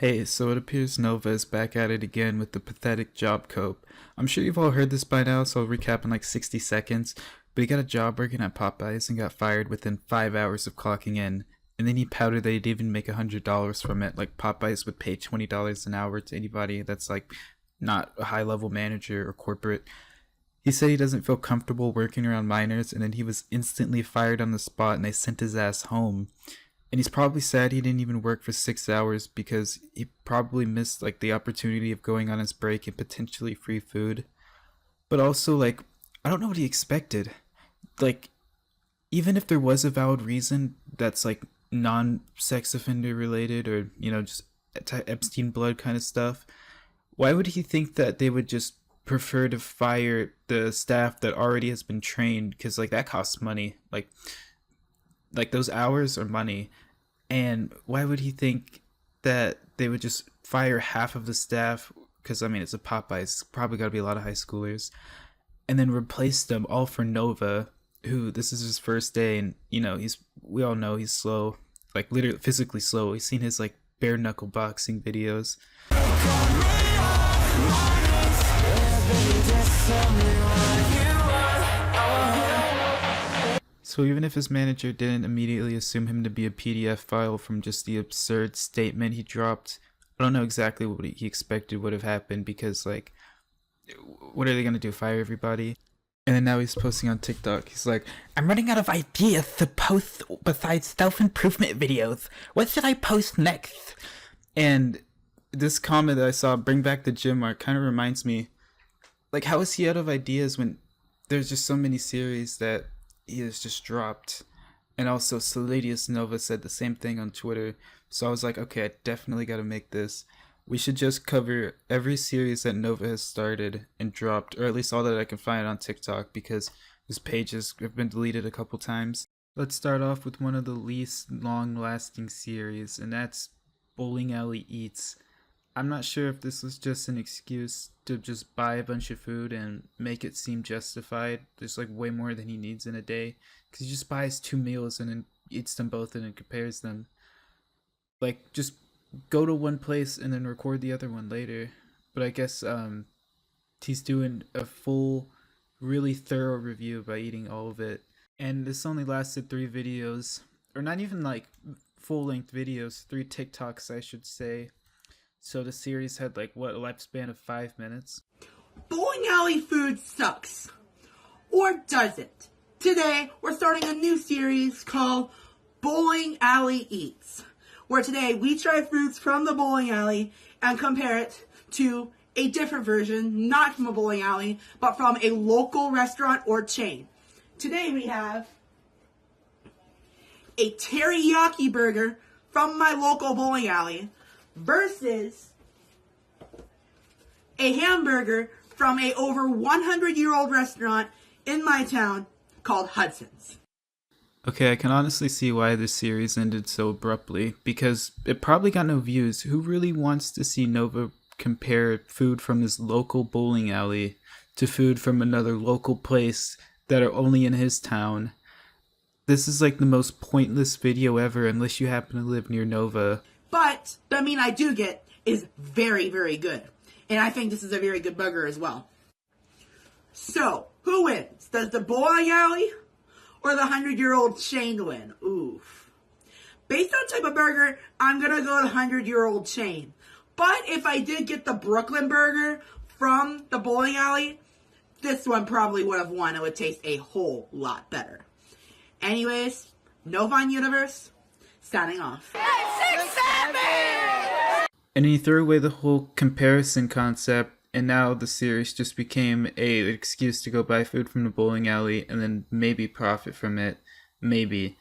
Hey, so it appears Nova is back at it again with the pathetic job cope. I'm sure you've all heard this by now, so I'll recap in like 60 seconds. But he got a job working at Popeyes and got fired within 5 hours of clocking in. And then he pouted that he'd even make $100 from it, like Popeyes would pay $20 an hour to anybody that's like not a high level manager or corporate. He said he doesn't feel comfortable working around minors, and then he was instantly fired on the spot and they sent his ass home. And he's probably sad he didn't even work for 6 hours because he probably missed like the opportunity of going on his break and potentially free food. But also, like, I don't know what he expected. Like, even if there was a valid reason that's like non-sex offender related, or just Epstein blood kind of stuff, why would he think that they would just prefer to fire the staff that already has been trained? Because like that costs money. Like those hours are money. And why would he think that they would just fire half of the staff? Because I mean, it's a Popeyes, probably got to be a lot of high schoolers, and then replace them all for Nova, who this is his first day, and we all know he's slow, like literally physically slow. We've seen his like bare knuckle boxing videos. So even if his manager didn't immediately assume him to be a PDF file from just the absurd statement he dropped, I don't know exactly what he expected would have happened, because like, what are they gonna do, fire everybody? And then now he's posting on TikTok. He's like, I'm running out of ideas to post besides self-improvement videos. What should I post next? And this comment that I saw, bring back the gym mark, kind of reminds me, like, how is he out of ideas when there's just so many series that he has just dropped? And also Saladius Nova said the same thing on Twitter. So I was like, okay, I definitely got to make this. We should just cover every series that Nova has started and dropped, or at least all that I can find on TikTok, because his pages have been deleted a couple times. Let's start off with one of the least long-lasting series, and that's Bowling Alley Eats. I'm not sure if this was just an excuse to just buy a bunch of food and make it seem justified. There's like way more than he needs in a day, because he just buys 2 meals and then eats them both and then compares them. Like, just go to one place and then record the other one later. But I guess he's doing a full, really thorough review by eating all of it. And this only lasted 3 videos, or not even like full-length videos, 3 TikToks I should say. So the series had like, what, a lifespan of 5 minutes? Bowling alley food sucks. Or does it? Today, we're starting a new series called Bowling Alley Eats, where today we try foods from the bowling alley and compare it to a different version, not from a bowling alley, but from a local restaurant or chain. Today we have a teriyaki burger from my local bowling alley versus a hamburger from a over 100-year-old restaurant in my town called Hudson's. Okay, I can honestly see why this series ended so abruptly, because it probably got no views. Who really wants to see Nova compare food from his local bowling alley to food from another local place that are only in his town? This is like the most pointless video ever, unless you happen to live near Nova. But the meat I do get is very, very good. And I think this is a very good burger as well. So, who wins? Does the bowling alley or the 100-year-old chain win? Oof. Based on type of burger, I'm going to go the 100-year-old chain. But if I did get the Brooklyn burger from the bowling alley, this one probably would have won. It would taste a whole lot better. Anyways, NovaOnline Universe, signing off. 6, 7! And he threw away the whole comparison concept, and now the series just became an excuse to go buy food from the bowling alley and then maybe profit from it. Maybe.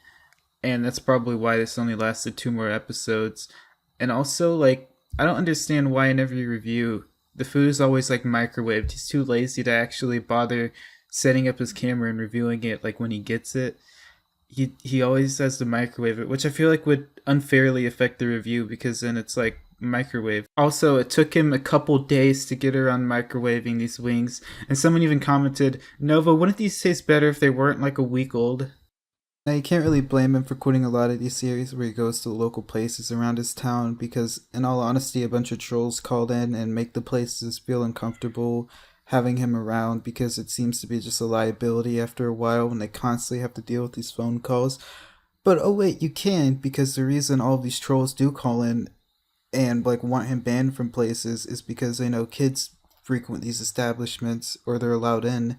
And that's probably why this only lasted 2 more episodes. And also, like, I don't understand why in every review the food is always like microwaved. He's too lazy to actually bother setting up his camera and reviewing it like when he gets it. He always has to microwave it, which I feel like would unfairly affect the review, because then it's like microwave. Also, it took him a couple days to get around microwaving these wings, and someone even commented, Nova, wouldn't these taste better if they weren't like a week old? Now, you can't really blame him for quitting a lot of these series where he goes to local places around his town because, in all honesty, a bunch of trolls called in and make the places feel uncomfortable having him around because it seems to be just a liability after a while when they constantly have to deal with these phone calls. But oh wait, you can, because the reason all of these trolls do call in and like want him banned from places is because they know kids frequent these establishments or they're allowed in,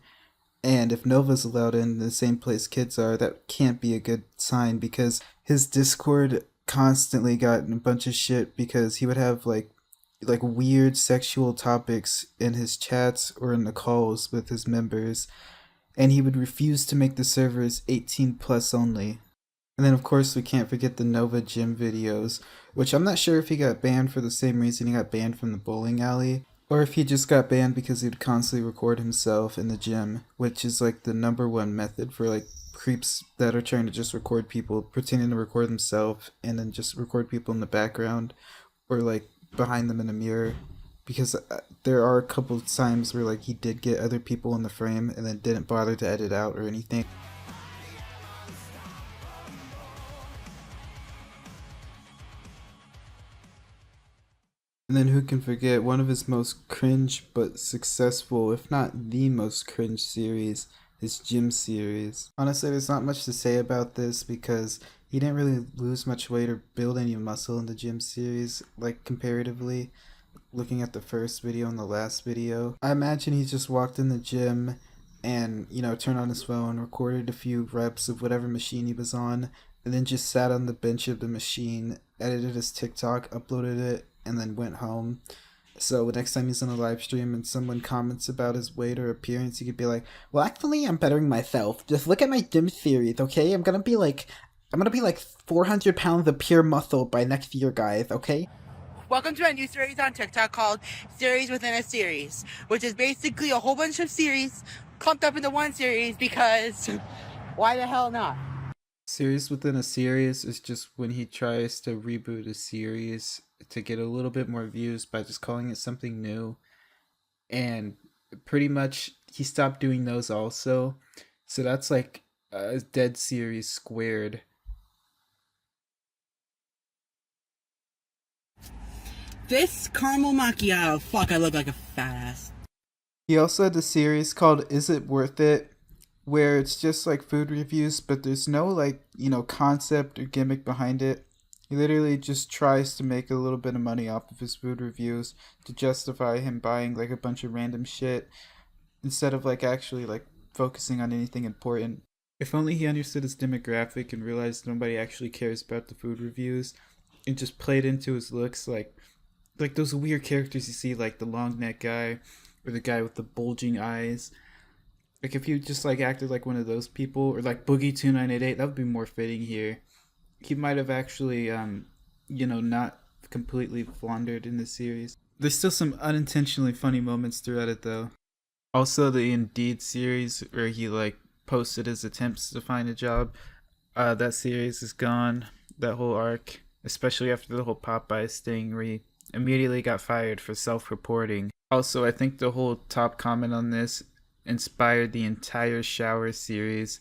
and if Nova's allowed in the same place kids are, that can't be a good sign because his Discord constantly got in a bunch of shit because he would have like weird sexual topics in his chats or in the calls with his members, and he would refuse to make the servers 18 plus only. And then of course we can't forget the Nova gym videos, which I'm not sure if he got banned for the same reason he got banned from the bowling alley, or if he just got banned because he would constantly record himself in the gym, which is like the number one method for like creeps that are trying to just record people, pretending to record themselves and then just record people in the background or like behind them in a mirror. Because there are a couple of times where like he did get other people in the frame and then didn't bother to edit out or anything. And then who can forget one of his most cringe but successful, if not the most cringe series, his gym series. Honestly, there's not much to say about this because he didn't really lose much weight or build any muscle in the gym series, like comparatively, looking at the first video and the last video. I imagine he just walked in the gym and, turned on his phone, recorded a few reps of whatever machine he was on, and then just sat on the bench of the machine, edited his TikTok, uploaded it, and then went home. So next time he's on a live stream and someone comments about his weight or appearance, he could be like, well, actually, I'm bettering myself. Just look at my gym series, okay? I'm gonna be like 400 pounds of pure muscle by next year, guys, okay? Welcome to a new series on TikTok called Series Within a Series, which is basically a whole bunch of series clumped up into one series because why the hell not? Series within a series is just when he tries to reboot a series to get a little bit more views by just calling it something new. And pretty much he stopped doing those also. So that's like a dead series squared. This caramel macchiato, fuck, I look like a fat ass. He also had the series called Is It Worth It? Where it's just like food reviews, but there's no like, concept or gimmick behind it. He literally just tries to make a little bit of money off of his food reviews to justify him buying like a bunch of random shit instead of like actually like focusing on anything important. If only he understood his demographic and realized nobody actually cares about the food reviews and just played into his looks like those weird characters you see, like the long neck guy or the guy with the bulging eyes. Like if you just like acted like one of those people, or like Boogie2988, that would be more fitting here. He might have actually, not completely floundered in the series. There's still some unintentionally funny moments throughout it though. Also the Indeed series where he like posted his attempts to find a job. That series is gone. That whole arc, especially after the whole Popeyes thing where he immediately got fired for self-reporting. Also, I think the whole top comment on this inspired the entire shower series,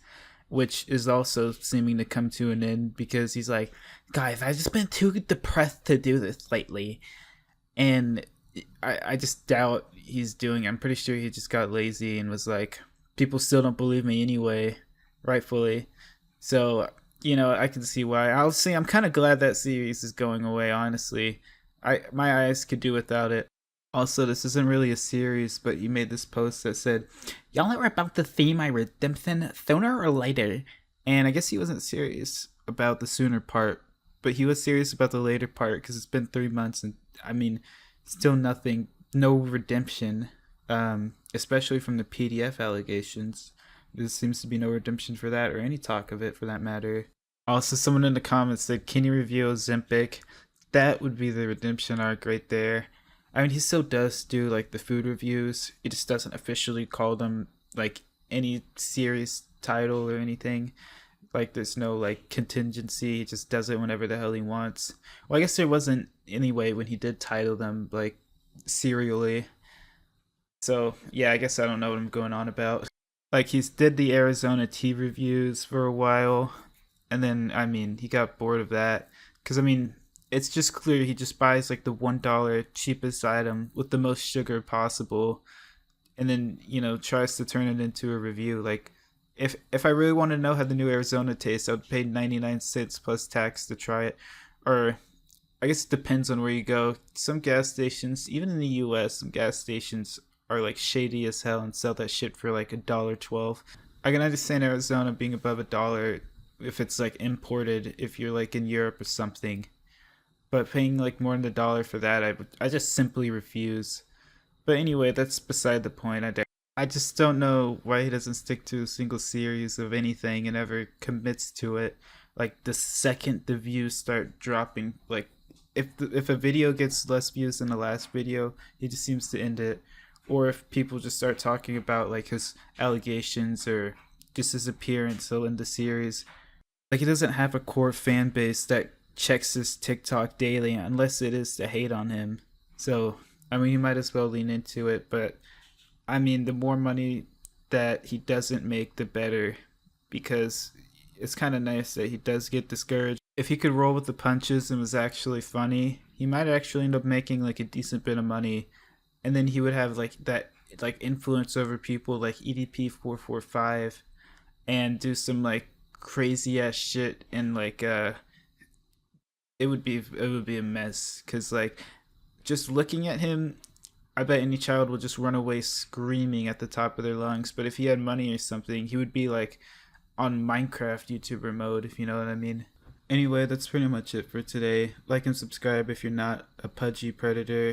which is also seeming to come to an end because he's like, guys, I've just been too depressed to do this lately. And I just doubt he's doing it. I'm pretty sure he just got lazy and was like, people still don't believe me anyway, rightfully. So, I can see why. I'll say I'm kind of glad that series is going away, honestly. My eyes could do without it. Also, this isn't really a series, but you made this post that said, y'all are about to see my redemption sooner or later. And I guess he wasn't serious about the sooner part, but he was serious about the later part because it's been 3 months and, still nothing, no redemption, especially from the PDF allegations. There seems to be no redemption for that or any talk of it for that matter. Also, someone in the comments said, can you review Ozempic? That would be the redemption arc right there. He still does do like the food reviews. He just doesn't officially call them like any series title or anything. Like there's no like contingency. He just does it whenever the hell he wants. Well, I guess there wasn't anyway when he did title them like serially. So yeah, I guess I don't know what I'm going on about. Like he's did the Arizona tea reviews for a while. And then, I mean, he got bored of that. Because, I mean, it's just clear he just buys like the $1 cheapest item with the most sugar possible. And then, tries to turn it into a review. Like, if I really want to know how the new Arizona tastes, I would pay 99 cents plus tax to try it. Or, I guess it depends on where you go. Some gas stations, even in the US, some gas stations are like shady as hell and sell that shit for like $1.12. I can understand Arizona being above $1 if it's like imported, if you're like in Europe or something. But paying like more than $1 for that, I just simply refuse. But anyway, that's beside the point. I just don't know why he doesn't stick to a single series of anything and ever commits to it. Like the second the views start dropping, like if a video gets less views than the last video, he just seems to end it. Or if people just start talking about like his allegations or just his appearance, he'll end the series. Like he doesn't have a core fan base that checks his TikTok daily unless it is to hate on him. So I mean, you might as well lean into it. But I mean, the more money that he doesn't make, the better, because it's kind of nice that he does get discouraged. If he could roll with the punches and was actually funny, he might actually end up making like a decent bit of money, and then he would have like that like influence over people like EDP 445 and do some like crazy ass shit, and like it would be a mess, cuz like just looking at him, I bet any child would just run away screaming at the top of their lungs. But if he had money or something, he would be like on Minecraft YouTuber mode, if you know what I mean. Anyway, that's pretty much it for today. Like and subscribe if you're not a pudgy predator.